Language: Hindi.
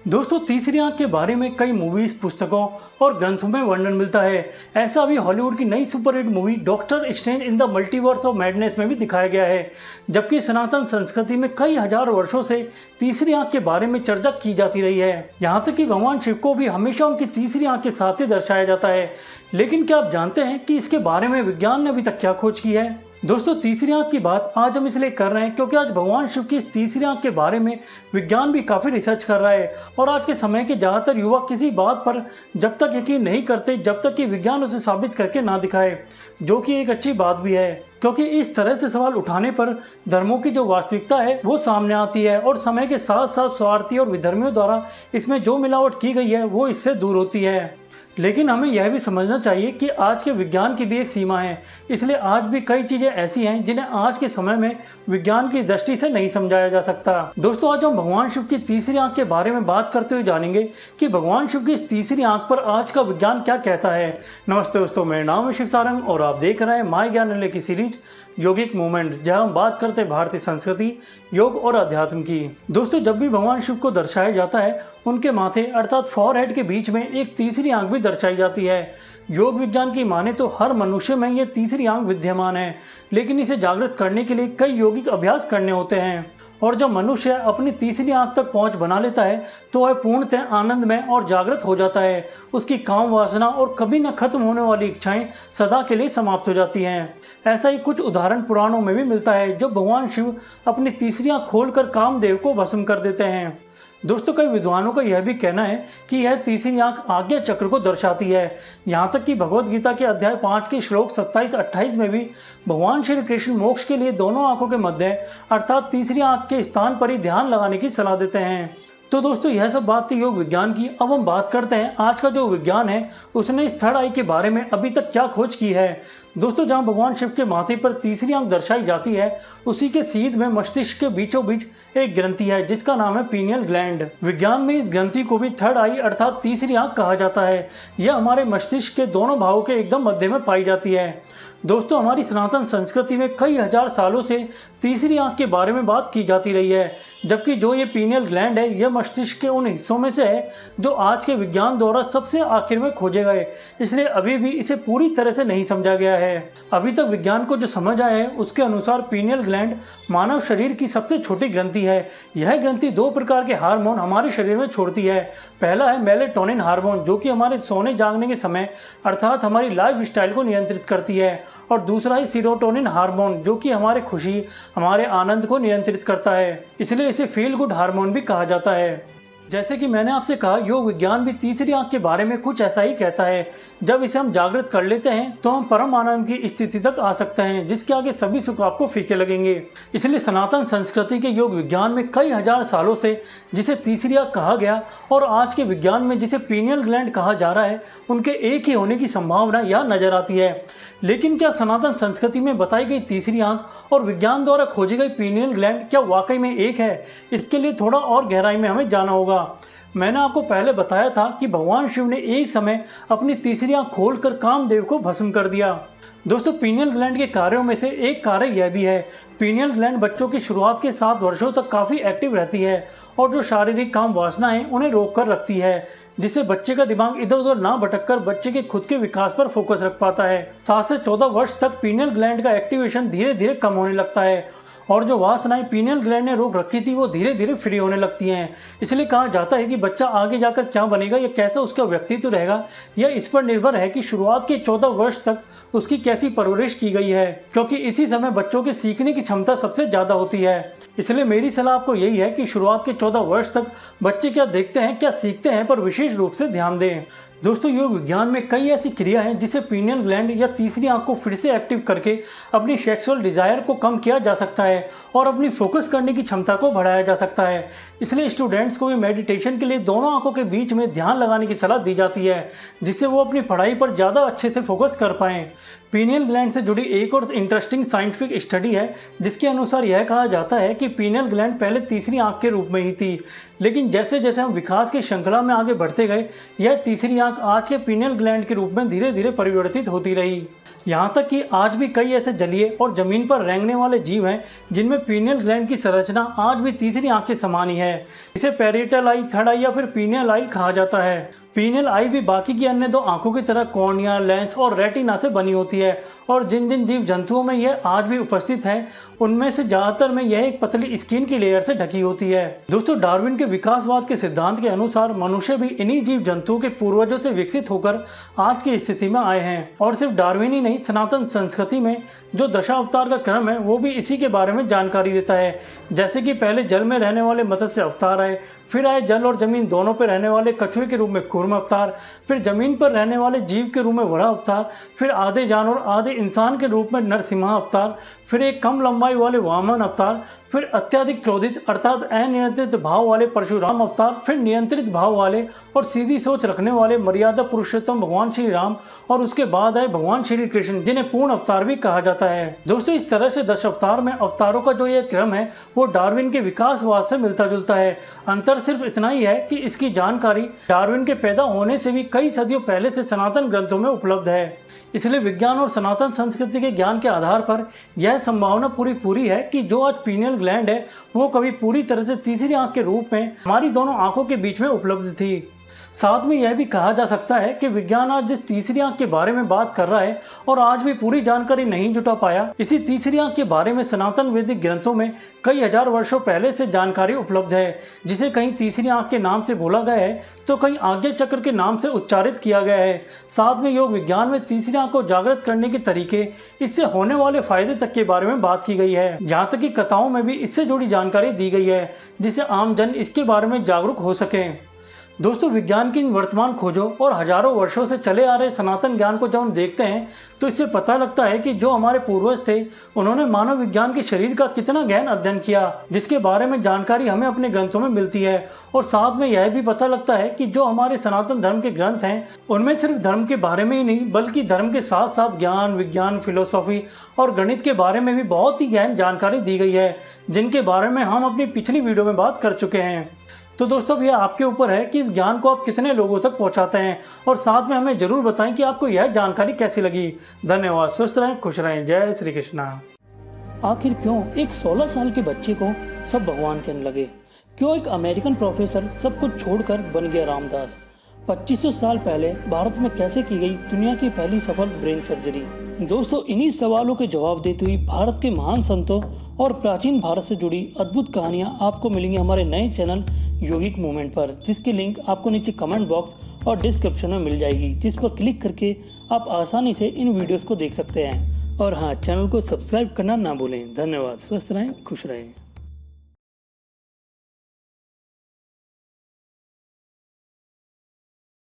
दोस्तों, तीसरी आंख के बारे में कई मूवीज, पुस्तकों और ग्रंथों में वर्णन मिलता है। ऐसा अभी हॉलीवुड की नई superhit movie doctor strange in the multiverse of madness में भी दिखाया गया है। जबकि सनातन संस्कृति में कई हजार वर्षों से तीसरी आंख के बारे में चर्चा की जाती रही है। यहाँ तक कि भगवान शिव को भी हमेशा उनकी तीसरी आंख के साथ ही दर्शाया जाता है। लेकिन क्या आप जानते हैं कि इसके बारे में विज्ञान ने अभी तक क्या खोज की है? दोस्तों, तीसरी आंख की बात आज हम इसलिए कर रहे हैं क्योंकि आज भगवान शिव की इस तीसरी आंख के बारे में विज्ञान भी काफ़ी रिसर्च कर रहा है। और आज के समय के ज़्यादातर युवा किसी बात पर जब तक यकीन नहीं करते जब तक कि विज्ञान उसे साबित करके ना दिखाए, जो कि एक अच्छी बात भी है, क्योंकि इस तरह से सवाल उठाने पर धर्मों की जो वास्तविकता है वो सामने आती है और समय के साथ साथ स्वार्थी और विधर्मियों द्वारा इसमें जो मिलावट की गई है वो इससे दूर होती है। लेकिन हमें यह भी समझना चाहिए कि आज के विज्ञान की भी एक सीमा है। इसलिए आज भी कई चीज़ें ऐसी हैं जिन्हें आज के समय में विज्ञान की दृष्टि से नहीं समझाया जा सकता। दोस्तों, आज हम भगवान शिव की तीसरी आंख के बारे में बात करते हुए जानेंगे कि भगवान शिव की इस तीसरी आंख पर आज का विज्ञान क्या कहता है। नमस्ते दोस्तों, मेरा नाम है शिव सारंग और आप देख रहे हैं माय ज्ञानालय की सीरीज योगिक मूवमेंट, जहां हम बात करते हैं भारतीय संस्कृति, योग और अध्यात्म की। दोस्तों, जब भी भगवान शिव को दर्शाया जाता है उनके माथे अर्थात फॉरहेड के बीच में एक तीसरी आंख भी दर्शाई जाती है। योग विज्ञान की माने तो हर मनुष्य में यह तीसरी आंख विद्यमान है, लेकिन इसे जागृत करने के लिए कई यौगिक अभ्यास करने होते हैं। और जब मनुष्य अपनी तीसरी आंख तक पहुंच बना लेता है तो वह पूर्णतः आनंदमय और जागृत हो जाता है। उसकी काम वासना और कभी न खत्म होने वाली इच्छाएं सदा के लिए समाप्त हो जाती हैं। ऐसा ही कुछ उदाहरण पुराणों में भी मिलता है, जब भगवान शिव अपनी तीसरी आंख खोलकर कामदेव को भस्म कर देते हैं। दोस्तों, कई विद्वानों का यह भी कहना है कि यह तीसरी आंख आज्ञा चक्र को दर्शाती है। यहाँ तक कि भगवत गीता के अध्याय 5 के श्लोक 27-28 में भी भगवान श्री कृष्ण मोक्ष के लिए दोनों आंखों के मध्य अर्थात तीसरी आंख के स्थान पर ही ध्यान लगाने की सलाह देते हैं। तो दोस्तों, यह सब बात थी योग विज्ञान की। अब हम बात करते हैं आज का जो विज्ञान है उसने इस थर्ड आई के बारे में अभी तक क्या खोज की है। दोस्तों, जहां भगवान शिव के माथे पर तीसरी आंख दर्शाई जाती है उसी के सीध में मस्तिष्क के बीचों बीच एक ग्रंथि है जिसका नाम है पीनियल ग्लैंड। विज्ञान में इस ग्रंथि को भी थर्ड आई अर्थात तीसरी आंख कहा जाता है। यह हमारे मस्तिष्क के दोनों भागों के एकदम मध्य में पाई जाती है। दोस्तों, हमारी सनातन संस्कृति में कई हजार सालों से तीसरी आंख के बारे में बात की जाती रही है, जबकि जो ये पीनियल ग्लैंड है यह मस्तिष्क के उन हिस्सों में से है जो आज के विज्ञान द्वारा सबसे आखिर में खोजे गए, इसलिए अभी भी इसे पूरी तरह से नहीं समझा गया है। अभी तक विज्ञान को जो समझ आया है उसके अनुसार पीनियल ग्लैंड मानव शरीर की सबसे छोटी ग्रंथि है। यह ग्रंथि दो प्रकार के हार्मोन हमारे शरीर में छोड़ती है। पहला है मेलेटोनिन हार्मोन, जो कि हमारे सोने जागने के समय अर्थात हमारी लाइफ स्टाइल को नियंत्रित करती है, और दूसरा है सीरोटोनिन हार्मोन, जो कि हमारे खुशी, हमारे आनंद को नियंत्रित करता है। इसलिए इसे फील गुड हार्मोन भी कहा जाता है। जैसे कि मैंने आपसे कहा, योग विज्ञान भी तीसरी आंख के बारे में कुछ ऐसा ही कहता है। जब इसे हम जागृत कर लेते हैं तो हम परम आनंद की स्थिति तक आ सकते हैं, जिसके आगे सभी सुख आपको फीके लगेंगे। इसलिए सनातन संस्कृति के योग विज्ञान में कई हजार सालों से जिसे तीसरी आंख कहा गया और आज के विज्ञान में जिसे पीनियल ग्लैंड कहा जा रहा है, उनके एक ही होने की संभावना यह नजर आती है। लेकिन क्या सनातन संस्कृति में बताई गई तीसरी आंख और विज्ञान द्वारा खोजी गई पीनियल ग्लैंड क्या वाकई में एक है? इसके लिए थोड़ा और गहराई में हमें जाना होगा। मैंने आपको पहले बताया था कि भगवान शिव ने एक समय अपनी तीसरी आंख खोलकर कामदेव को भस्म कर दिया। दोस्तों, पीनियल ग्लैंड के कार्यों में से एक कार्य यह भी है। पीनियल ग्लैंड बच्चों की शुरुआत के 7 वर्षों तक काफ़ी एक्टिव रहती है और जो शारीरिक काम वासनाएं उन्हें रोक कर रखती है, जिससे बच्चे का दिमाग इधर उधर ना भटककर बच्चे के खुद के विकास पर फोकस रख पाता है। 7 से 14 वर्ष तक पीनियल ग्लैंड का एक्टिवेशन धीरे धीरे कम होने लगता है और जो वासनाएं पीनियल ग्लैंड ने रोक रखी थी वो धीरे धीरे फ्री होने लगती हैं। इसलिए कहा जाता है कि बच्चा आगे जाकर क्या बनेगा या कैसा उसका व्यक्तित्व रहेगा, यह इस पर निर्भर है कि शुरुआत के 14 वर्ष तक उसकी कैसी परवरिश की गई है, क्योंकि इसी समय बच्चों के सीखने की क्षमता सबसे ज़्यादा होती है। इसलिए मेरी सलाह आपको यही है कि शुरुआत के 14 वर्ष तक बच्चे क्या देखते हैं, क्या सीखते हैं, पर विशेष रूप से ध्यान दें। दोस्तों, योग विज्ञान में कई ऐसी क्रिया हैं जिसे पीनियल ग्लैंड या तीसरी आंख को फिर से एक्टिव करके अपनी सेक्सुअल डिजायर को कम किया जा सकता है और अपनी फोकस करने की क्षमता को बढ़ाया जा सकता है। इसलिए स्टूडेंट्स को भी मेडिटेशन के लिए दोनों आंखों के बीच में ध्यान लगाने की सलाह दी जाती है, जिससे वो अपनी पढ़ाई पर ज़्यादा अच्छे से फोकस कर पाएँ। पीनियल ग्लैंड से जुड़ी एक और इंटरेस्टिंग साइंटिफिक स्टडी है, जिसके अनुसार यह कहा जाता है कि पीनियल ग्लैंड पहले तीसरी आंख के रूप में ही थी, लेकिन जैसे जैसे हम विकास की श्रृंखला में आगे बढ़ते गए यह तीसरी आंख नाक आज के पीनियल ग्लैंड के रूप में धीरे धीरे परिवर्तित होती रही। यहाँ तक कि आज भी कई ऐसे जलीय और जमीन पर रेंगने वाले जीव हैं जिनमें पीनियल ग्लैंड की संरचना आज भी तीसरी आंख के समान ही है। इसे पैरिएटल आई, थर्ड आई या फिर पीनियल आई कहा जाता है। पीनियल आई भी बाकी की अन्य दो आंखों की तरह कॉर्निया, लेंस और रेटिना से बनी होती है और जिन जिन जीव जंतुओं में यह आज भी उपस्थित है उनमें से ज्यादातर में यह एक पतली स्किन की लेयर से ढकी होती है। दोस्तों, डार्विन के विकासवाद के सिद्धांत के अनुसार मनुष्य भी इन्हीं जीव जंतुओं के पूर्वजों से विकसित होकर आज की स्थिति में आए हैं। और सिर्फ डार्विन ही नहीं, सनातन संस्कृति में जो दशावतार का क्रम है वो भी इसी के बारे में जानकारी देता है। जैसे कि पहले जल में रहने वाले मत्स्य अवतार आए, फिर आए जल और जमीन दोनों पर रहने वाले कछुए के रूप में कूर्म अवतार, फिर जमीन पर रहने वाले जीव के रूप में वराह अवतार, फिर आधे जानवर आधे इंसान के रूप में नरसिम्हा अवतार, फिर एक कम लंबाई वाले वामन अवतार, फिर अत्यधिक क्रोधित अर्थात अनियंत्रित भाव वाले परशुराम अवतार, फिर नियंत्रित भाव वाले और सीधी सोच रखने वाले मर्यादा पुरुषोत्तम भगवान श्री राम, और उसके बाद आए भगवान श्री कृष्ण जिन्हें पूर्ण अवतार भी कहा जाता है। दोस्तों, इस तरह से 10 अवतार में अवतारों का जो ये क्रम है वो डार्विन के विकासवाद से मिलता जुलता है। अंतर सिर्फ इतना ही है कि इसकी जानकारी डार्विन के पैदा होने से भी कई सदियों पहले से सनातन ग्रंथों में उपलब्ध है। इसलिए विज्ञान और सनातन संस्कृति के ज्ञान के आधार पर यह संभावना पूरी है कि जो आज पीनियल ग्लैंड है वो कभी पूरी तरह से तीसरी आंख के रूप में हमारी दोनों आंखों के बीच में उपलब्ध थी। साथ में यह भी कहा जा सकता है कि विज्ञान आज जिस तीसरी आंख के बारे में बात कर रहा है और आज भी पूरी जानकारी नहीं जुटा पाया, इसी तीसरी आंख के बारे में सनातन वैदिक ग्रंथों में कई हजार वर्षों पहले से जानकारी उपलब्ध है, जिसे कहीं तीसरी आंख के नाम से बोला गया है तो कहीं आज्ञा चक्र के नाम से उच्चारित किया गया है। साथ में योग विज्ञान में तीसरी आंख को जागृत करने के तरीके, इससे होने वाले फायदे तक के बारे में बात की गई है। यहाँ तक कि कथाओं में भी इससे जुड़ी जानकारी दी गई है जिससे आम जन इसके बारे में जागरूक हो सके। दोस्तों, विज्ञान की इन वर्तमान खोजों और हजारों वर्षों से चले आ रहे सनातन ज्ञान को जब हम देखते हैं तो इससे पता लगता है कि जो हमारे पूर्वज थे उन्होंने मानव विज्ञान के शरीर का कितना गहन अध्ययन किया, जिसके बारे में जानकारी हमें अपने ग्रंथों में मिलती है। और साथ में यह भी पता लगता है कि जो हमारे सनातन धर्म के ग्रंथ हैं उनमें सिर्फ धर्म के बारे में ही नहीं बल्कि धर्म के साथ साथ ज्ञान, विज्ञान, फिलोसॉफी और गणित के बारे में भी बहुत ही गहन जानकारी दी गई है, जिनके बारे में हम अपनी पिछली वीडियो में बात कर चुके हैं। तो दोस्तों, अब यह आपके ऊपर है कि इस ज्ञान को आप कितने लोगों तक पहुंचाते हैं और साथ में हमें जरूर बताएं कि आपको यह जानकारी कैसी लगी। धन्यवाद। स्वस्थ रहें, खुश रहें। जय श्री कृष्णा। आखिर क्यों एक 16 साल के बच्चे को सब भगवान कहने लगे? क्यों एक अमेरिकन प्रोफेसर सब कुछ छोड़कर बन गया रामदास? 2500 साल पहले भारत में कैसे की गई दुनिया की पहली सफल ब्रेन सर्जरी? दोस्तों, इन्हीं सवालों के जवाब देते हुए भारत के महान संतों और प्राचीन भारत से जुड़ी अद्भुत कहानियां आपको मिलेंगी हमारे नए चैनल योगिक मूवमेंट पर, जिसकी लिंक आपको नीचे कमेंट बॉक्स और डिस्क्रिप्शन में मिल जाएगी, जिस पर क्लिक करके आप आसानी से इन वीडियोस को देख सकते हैं। और हाँ, चैनल को सब्सक्राइब करना ना भूलें। धन्यवाद। स्वस्थ रहें, खुश रहें।